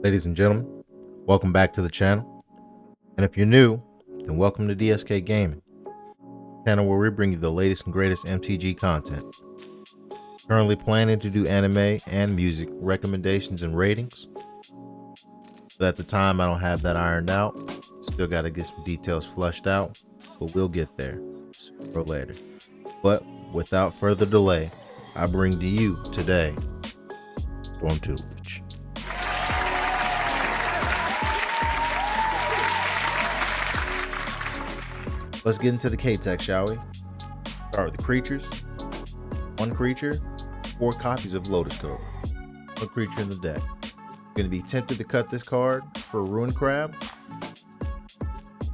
Ladies and gentlemen, welcome back to the channel. And if you're new, then welcome to DSK Gaming, channel where we bring you the latest and greatest MTG content. Currently planning to do anime and music recommendations and ratings, but at the time I don't have that ironed out. Still got to get some details flushed out, but we'll get there sooner or later. But without further delay, I bring to you today Storm Tutelage. Let's get into the K-Tech, shall we? Start with the creatures. One creature, 4 copies of Lotus Cobra. One creature in the deck. You're going to be tempted to cut this card for Ruin Crab.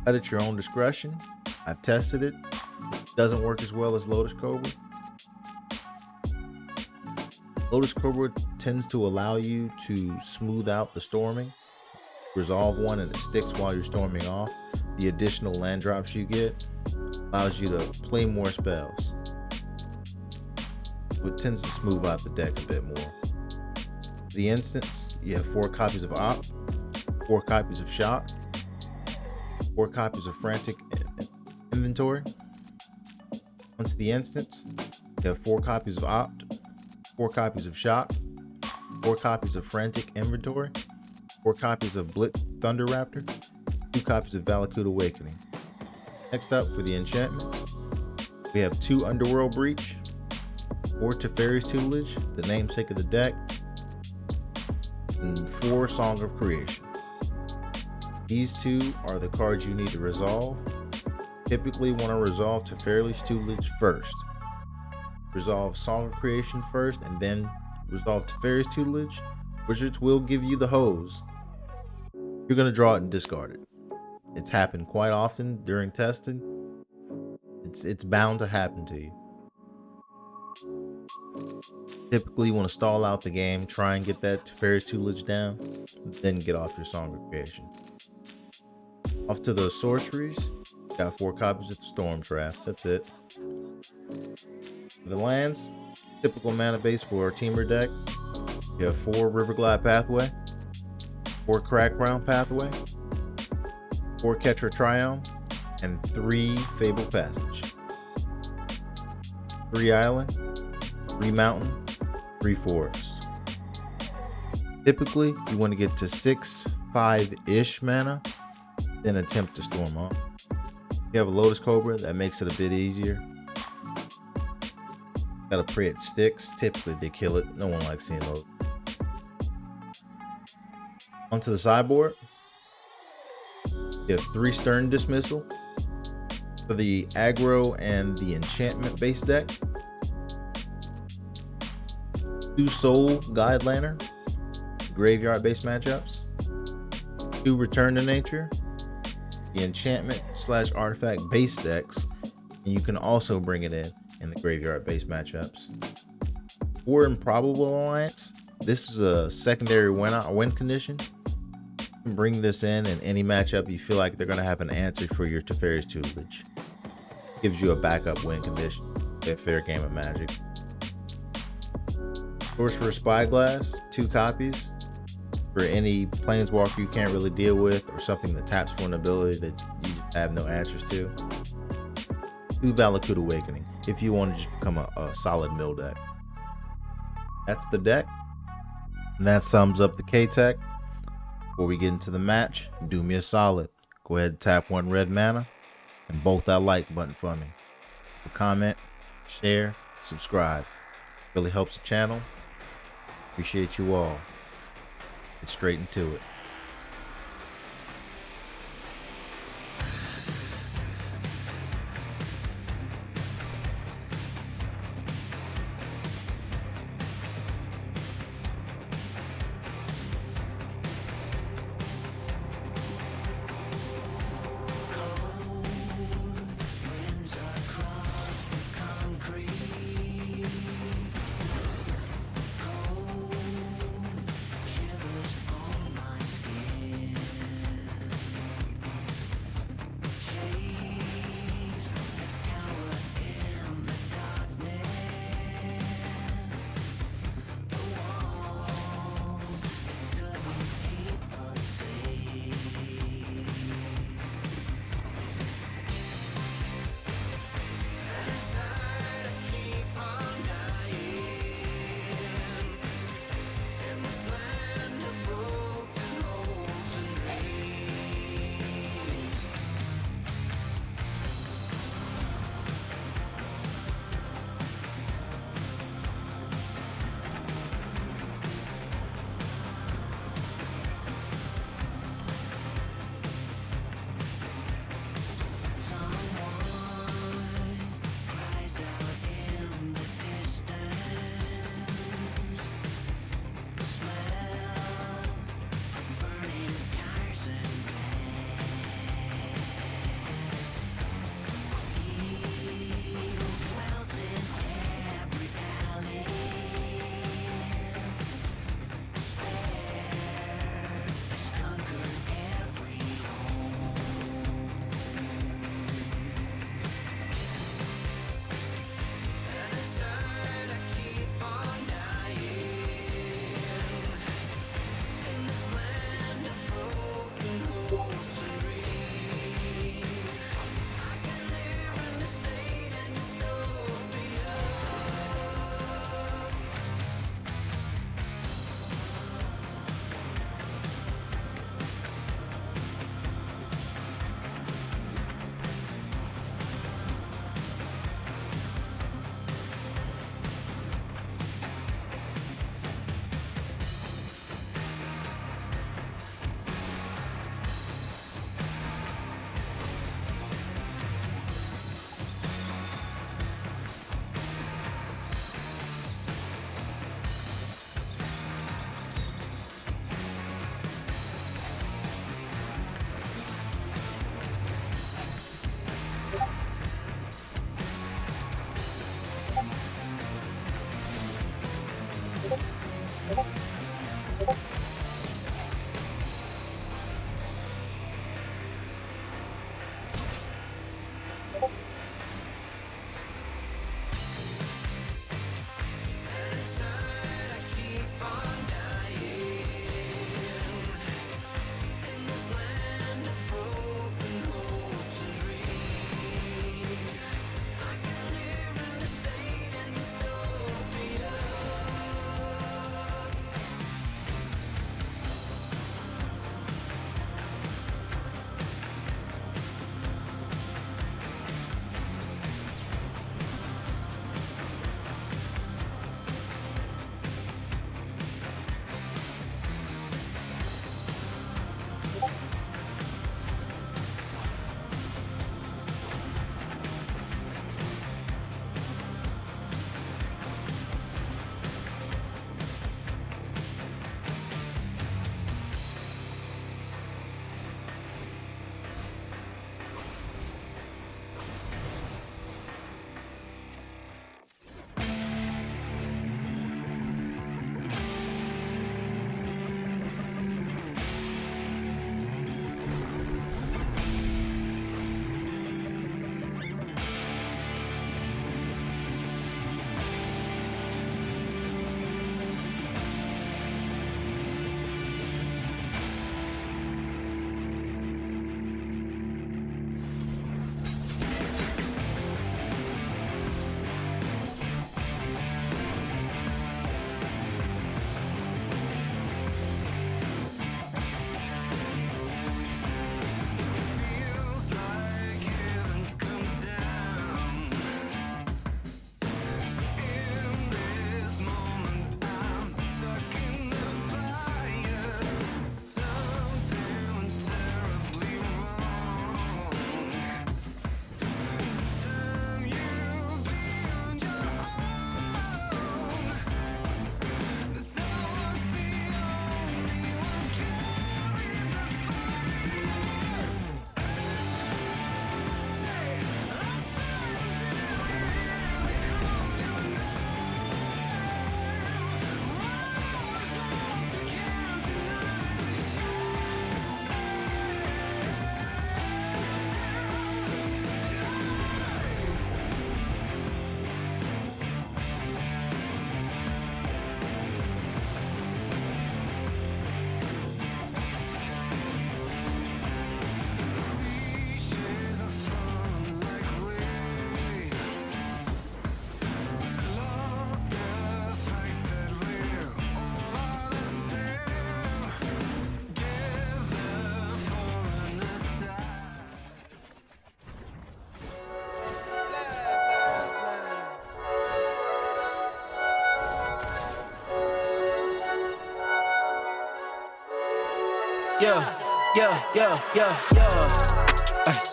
Cut at your own discretion. I've tested it. It doesn't work as well as Lotus Cobra. Lotus Cobra tends to allow you to smooth out the storming. Resolve one and it sticks while you're storming off. The additional land drops you get allows you to play more spells. So it tends to smooth out the deck a bit more. The instance, you have 4 copies of Op, 4 copies of Shock, 4 copies of Frantic Inventory. Onto the instance, you have 4 copies of Opt, 4 copies of Shock, 4 copies of Frantic Inventory, 4 copies of Blitz Thunder-Raptor, 2 copies of Valakut Awakening. Next up for the enchantments, we have 2 Underworld Breach, 4 Teferi's Tutelage, the namesake of the deck, and 4 Song of Creation. These 2 are the cards you need to resolve. Typically want to resolve Teferi's Tutelage first. Resolve Song of Creation first and then resolve Teferi's Tutelage. Wizards will give you the hose. You're going to draw it and discard it. It's happened quite often during testing. It's bound to happen to you. Typically you want to stall out the game, try and get that Teferi's Tutelage down, then get off your Song of Creation. Off to those sorceries. Got 4 copies of the Storm Draft. That's it. The lands, typical mana base for our teamer deck. You have 4 Riverglide Pathway, 4 Cragcrown Pathway, 4 Ketria Triome, and 3 Fabled Passage. 3 Island, 3 Mountain, 3 Forest. Typically, you want to get to 6-5-ish mana, then attempt to storm off. You have a Lotus Cobra, that makes it a bit easier. Gotta pray it sticks. Typically they kill it. No one likes seeing those. Onto the sideboard. You have 3 Stern Dismissal for the aggro and the enchantment based deck. 2 Soul Guide Lantern, graveyard based matchups. 2 Return to Nature, the enchantment / artifact base decks, and you can also bring it in the graveyard based matchups. 4 Improbable Alliance. This is a secondary win condition. You can bring this in any matchup you feel like they're going to have an answer for your Teferi's Tutelage. Gives you a backup win condition. A fair game of Magic. Sorcerous Spyglass, 2 copies. For any planeswalker you can't really deal with, or something that taps for an ability that you have no answers to. 2 Valakut Awakening, if you want to just become a solid mill deck. That's the deck. And that sums up the K-Tech. Before we get into the match, do me a solid. Go ahead and tap 1 red mana and bolt that like button for me. Comment, share, subscribe. Really helps the channel. Appreciate you all. Get straight into it.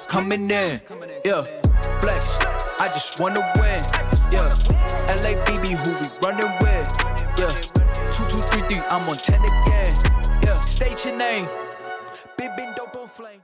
Coming in, flex, I just wanna win, LABB who we running with, 2233, I'm on 10 again, state your name, big dope on flame.